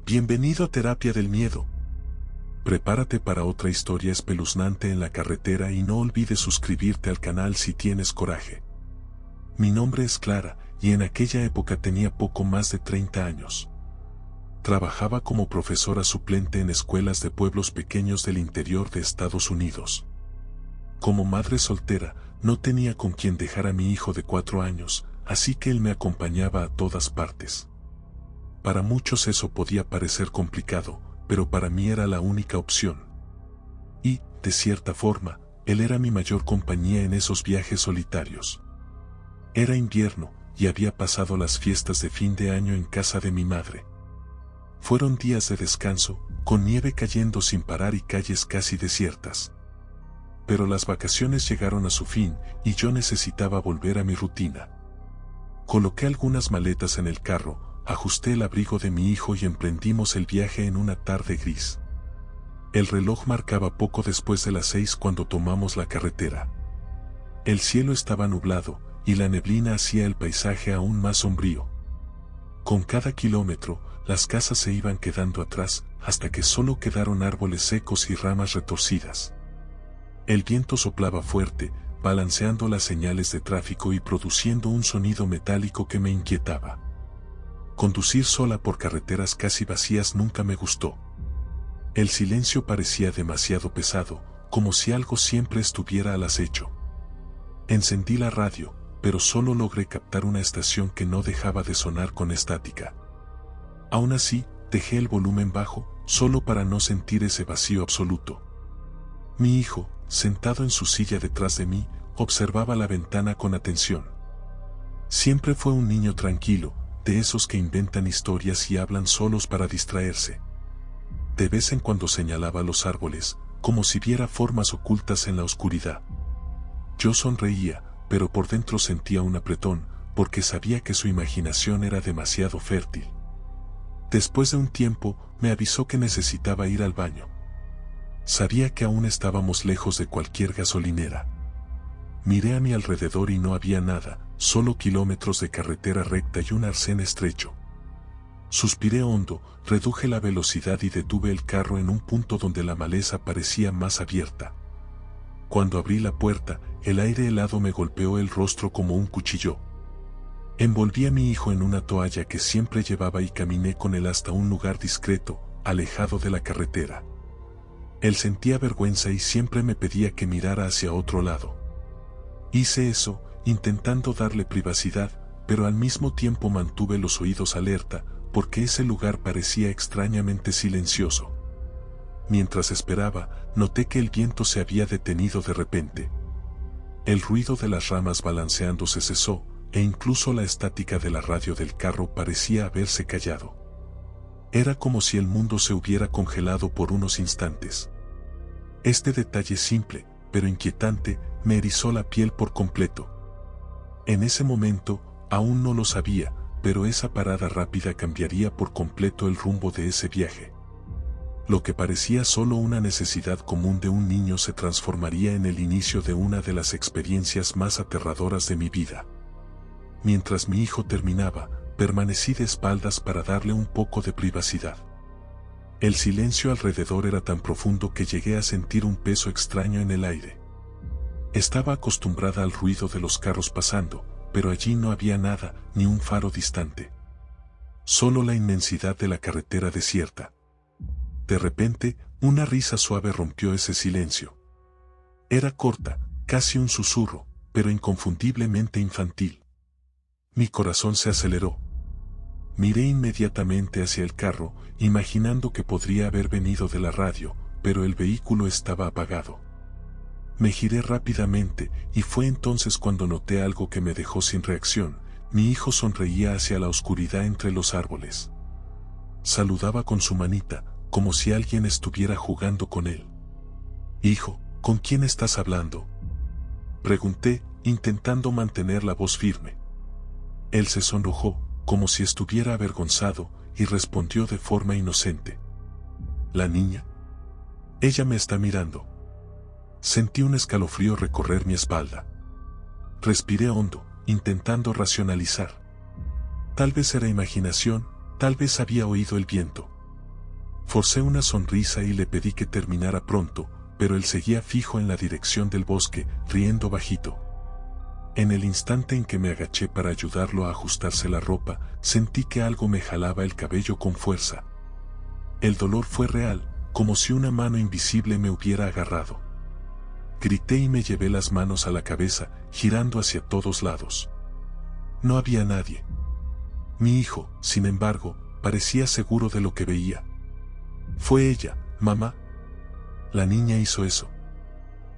Bienvenido a Terapia del Miedo. Prepárate para otra historia espeluznante en la carretera y no olvides suscribirte al canal si tienes coraje. Mi nombre es Clara y en aquella época tenía poco más de 30 años. Trabajaba como profesora suplente en escuelas de pueblos pequeños del interior de Estados Unidos. Como madre soltera, no tenía con quien dejar a mi hijo de 4 años, así que él me acompañaba a todas partes. Para muchos eso podía parecer complicado, pero para mí era la única opción. Y, de cierta forma, él era mi mayor compañía en esos viajes solitarios. Era invierno, y había pasado las fiestas de fin de año en casa de mi madre. Fueron días de descanso, con nieve cayendo sin parar y calles casi desiertas. Pero las vacaciones llegaron a su fin, y yo necesitaba volver a mi rutina. Coloqué algunas maletas en el carro, ajusté el abrigo de mi hijo y emprendimos el viaje en una tarde gris. El reloj marcaba poco después de las 6 cuando tomamos la carretera. El cielo estaba nublado, y la neblina hacía el paisaje aún más sombrío. Con cada kilómetro, las casas se iban quedando atrás, hasta que solo quedaron árboles secos y ramas retorcidas. El viento soplaba fuerte, balanceando las señales de tráfico y produciendo un sonido metálico que me inquietaba. Conducir sola por carreteras casi vacías nunca me gustó. El silencio parecía demasiado pesado, como si algo siempre estuviera al acecho. Encendí la radio, pero solo logré captar una estación que no dejaba de sonar con estática. Aún así, dejé el volumen bajo, solo para no sentir ese vacío absoluto. Mi hijo, sentado en su silla detrás de mí, observaba la ventana con atención. Siempre fue un niño tranquilo, de esos que inventan historias y hablan solos para distraerse. De vez en cuando señalaba los árboles, como si viera formas ocultas en la oscuridad. Yo sonreía, pero por dentro sentía un apretón, porque sabía que su imaginación era demasiado fértil. Después de un tiempo, me avisó que necesitaba ir al baño. Sabía que aún estábamos lejos de cualquier gasolinera. Miré a mi alrededor y no había nada, solo kilómetros de carretera recta y un arcén estrecho. Suspiré hondo, reduje la velocidad y detuve el carro en un punto donde la maleza parecía más abierta. Cuando abrí la puerta, el aire helado me golpeó el rostro como un cuchillo. Envolví a mi hijo en una toalla que siempre llevaba y caminé con él hasta un lugar discreto, alejado de la carretera. Él sentía vergüenza y siempre me pedía que mirara hacia otro lado. Hice eso, intentando darle privacidad, pero al mismo tiempo mantuve los oídos alerta, porque ese lugar parecía extrañamente silencioso. Mientras esperaba, noté que el viento se había detenido de repente. El ruido de las ramas balanceándose cesó, e incluso la estática de la radio del carro parecía haberse callado. Era como si el mundo se hubiera congelado por unos instantes. Este detalle simple, pero inquietante, me erizó la piel por completo. En ese momento, aún no lo sabía, pero esa parada rápida cambiaría por completo el rumbo de ese viaje. Lo que parecía solo una necesidad común de un niño se transformaría en el inicio de una de las experiencias más aterradoras de mi vida. Mientras mi hijo terminaba, permanecí de espaldas para darle un poco de privacidad. El silencio alrededor era tan profundo que llegué a sentir un peso extraño en el aire. Estaba acostumbrada al ruido de los carros pasando, pero allí no había nada, ni un faro distante. Solo la inmensidad de la carretera desierta. De repente, una risa suave rompió ese silencio. Era corta, casi un susurro, pero inconfundiblemente infantil. Mi corazón se aceleró. Miré inmediatamente hacia el carro, imaginando que podría haber venido de la radio, pero el vehículo estaba apagado. Me giré rápidamente, y fue entonces cuando noté algo que me dejó sin reacción. Mi hijo sonreía hacia la oscuridad entre los árboles. Saludaba con su manita, como si alguien estuviera jugando con él. «Hijo, ¿con quién estás hablando?», pregunté, intentando mantener la voz firme. Él se sonrojó, como si estuviera avergonzado, y respondió de forma inocente. «¿La niña? Ella me está mirando». Sentí un escalofrío recorrer mi espalda. Respiré hondo, intentando racionalizar. Tal vez era imaginación, tal vez había oído el viento. Forcé una sonrisa y le pedí que terminara pronto, pero él seguía fijo en la dirección del bosque, riendo bajito. En el instante en que me agaché para ayudarlo a ajustarse la ropa, sentí que algo me jalaba el cabello con fuerza. El dolor fue real, como si una mano invisible me hubiera agarrado. Grité y me llevé las manos a la cabeza, girando hacia todos lados. No había nadie. Mi hijo, sin embargo, parecía seguro de lo que veía. Fue ella, mamá. La niña hizo eso.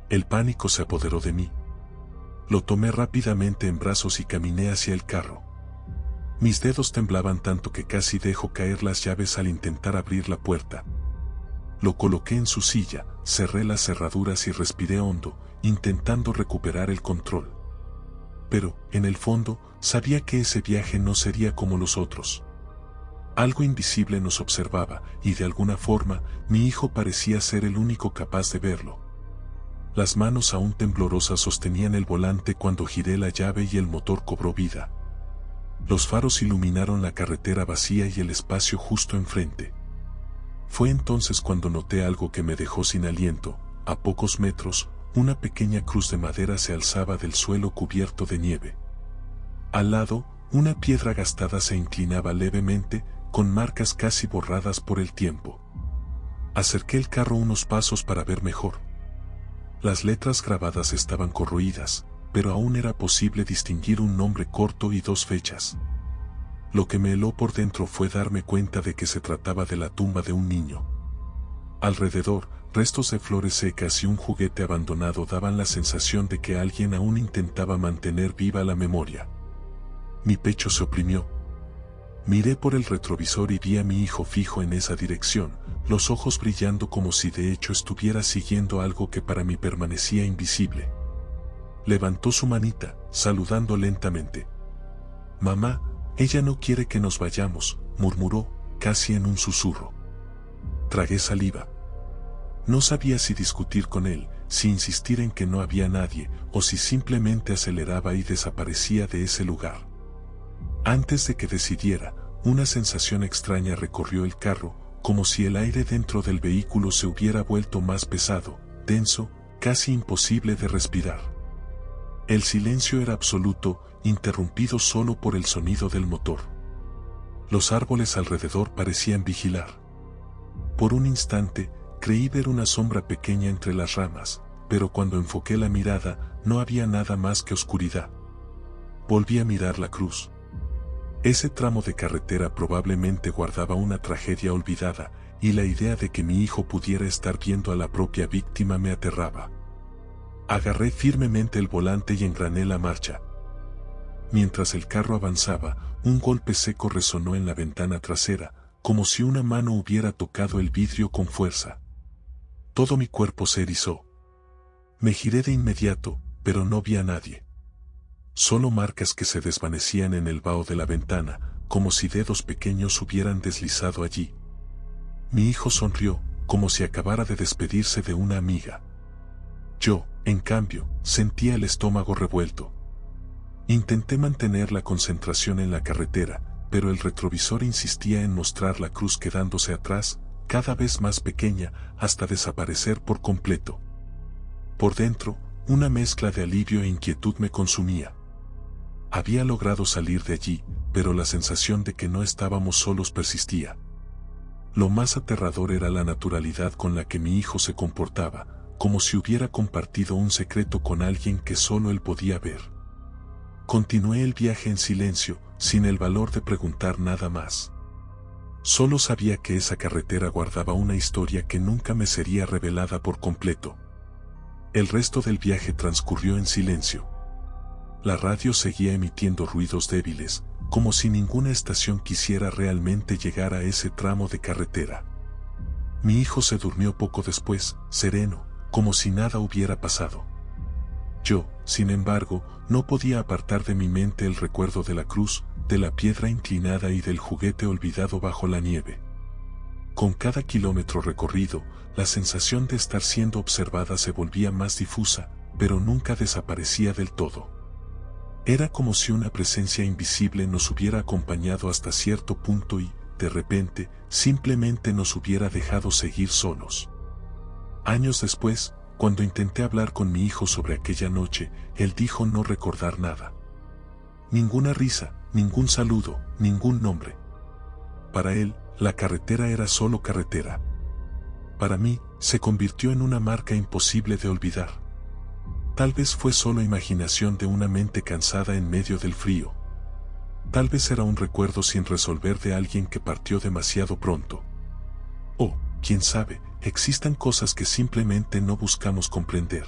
El pánico se apoderó de mí. Lo tomé rápidamente en brazos y caminé hacia el carro. Mis dedos temblaban tanto que casi dejo caer las llaves al intentar abrir la puerta. Lo coloqué en su silla, cerré las cerraduras y respiré hondo, intentando recuperar el control. Pero, en el fondo, sabía que ese viaje no sería como los otros. Algo invisible nos observaba, y de alguna forma, mi hijo parecía ser el único capaz de verlo. Las manos aún temblorosas sostenían el volante cuando giré la llave y el motor cobró vida. Los faros iluminaron la carretera vacía y el espacio justo enfrente. Fue entonces cuando noté algo que me dejó sin aliento. A pocos metros, una pequeña cruz de madera se alzaba del suelo cubierto de nieve. Al lado, una piedra gastada se inclinaba levemente, con marcas casi borradas por el tiempo. Acerqué el carro unos pasos para ver mejor. Las letras grabadas estaban corroídas, pero aún era posible distinguir un nombre corto y 2 fechas. Lo que me heló por dentro fue darme cuenta de que se trataba de la tumba de un niño. Alrededor, restos de flores secas y un juguete abandonado daban la sensación de que alguien aún intentaba mantener viva la memoria. Mi pecho se oprimió. Miré por el retrovisor y vi a mi hijo fijo en esa dirección, los ojos brillando como si de hecho estuviera siguiendo algo que para mí permanecía invisible. Levantó su manita, saludando lentamente. «Mamá, ella no quiere que nos vayamos», murmuró, casi en un susurro. Tragué saliva. No sabía si discutir con él, si insistir en que no había nadie, o si simplemente aceleraba y desaparecía de ese lugar. Antes de que decidiera, una sensación extraña recorrió el carro, como si el aire dentro del vehículo se hubiera vuelto más pesado, denso, casi imposible de respirar. El silencio era absoluto, interrumpido solo por el sonido del motor. Los árboles alrededor parecían vigilar. Por un instante, creí ver una sombra pequeña entre las ramas, pero cuando enfoqué la mirada, no había nada más que oscuridad. Volví a mirar la cruz. Ese tramo de carretera probablemente guardaba una tragedia olvidada, y la idea de que mi hijo pudiera estar viendo a la propia víctima me aterraba. Agarré firmemente el volante y engrané la marcha. Mientras el carro avanzaba, un golpe seco resonó en la ventana trasera, como si una mano hubiera tocado el vidrio con fuerza. Todo mi cuerpo se erizó. Me giré de inmediato, pero no vi a nadie. Solo marcas que se desvanecían en el vaho de la ventana, como si dedos pequeños hubieran deslizado allí. Mi hijo sonrió, como si acabara de despedirse de una amiga. Yo, en cambio, sentía el estómago revuelto. Intenté mantener la concentración en la carretera, pero el retrovisor insistía en mostrar la cruz quedándose atrás, cada vez más pequeña, hasta desaparecer por completo. Por dentro, una mezcla de alivio e inquietud me consumía. Había logrado salir de allí, pero la sensación de que no estábamos solos persistía. Lo más aterrador era la naturalidad con la que mi hijo se comportaba, como si hubiera compartido un secreto con alguien que solo él podía ver. Continué el viaje en silencio, sin el valor de preguntar nada más. Solo sabía que esa carretera guardaba una historia que nunca me sería revelada por completo. El resto del viaje transcurrió en silencio. La radio seguía emitiendo ruidos débiles, como si ninguna estación quisiera realmente llegar a ese tramo de carretera. Mi hijo se durmió poco después, sereno, como si nada hubiera pasado. Yo, sin embargo, no podía apartar de mi mente el recuerdo de la cruz, de la piedra inclinada y del juguete olvidado bajo la nieve. Con cada kilómetro recorrido, la sensación de estar siendo observada se volvía más difusa, pero nunca desaparecía del todo. Era como si una presencia invisible nos hubiera acompañado hasta cierto punto y, de repente, simplemente nos hubiera dejado seguir solos. Años después, cuando intenté hablar con mi hijo sobre aquella noche, él dijo no recordar nada. Ninguna risa, ningún saludo, ningún nombre. Para él, la carretera era solo carretera. Para mí, se convirtió en una marca imposible de olvidar. Tal vez fue solo imaginación de una mente cansada en medio del frío. Tal vez era un recuerdo sin resolver de alguien que partió demasiado pronto. O, quién sabe, existan cosas que simplemente no buscamos comprender.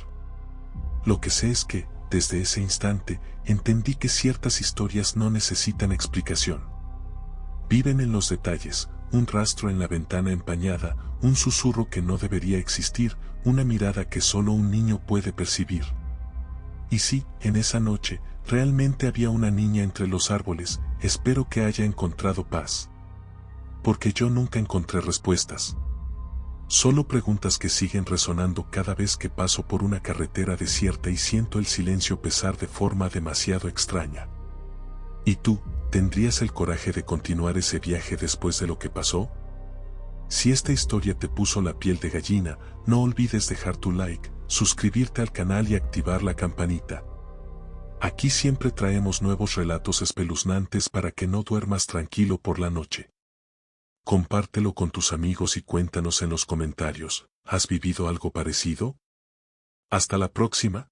Lo que sé es que, desde ese instante, entendí que ciertas historias no necesitan explicación. Viven en los detalles, un rastro en la ventana empañada, un susurro que no debería existir, una mirada que solo un niño puede percibir. Y sí, en esa noche, realmente había una niña entre los árboles, espero que haya encontrado paz. Porque yo nunca encontré respuestas. Solo preguntas que siguen resonando cada vez que paso por una carretera desierta y siento el silencio pesar de forma demasiado extraña. ¿Y tú, tendrías el coraje de continuar ese viaje después de lo que pasó? Si esta historia te puso la piel de gallina, no olvides dejar tu like, suscribirte al canal y activar la campanita. Aquí siempre traemos nuevos relatos espeluznantes para que no duermas tranquilo por la noche. Compártelo con tus amigos y cuéntanos en los comentarios, ¿has vivido algo parecido? Hasta la próxima.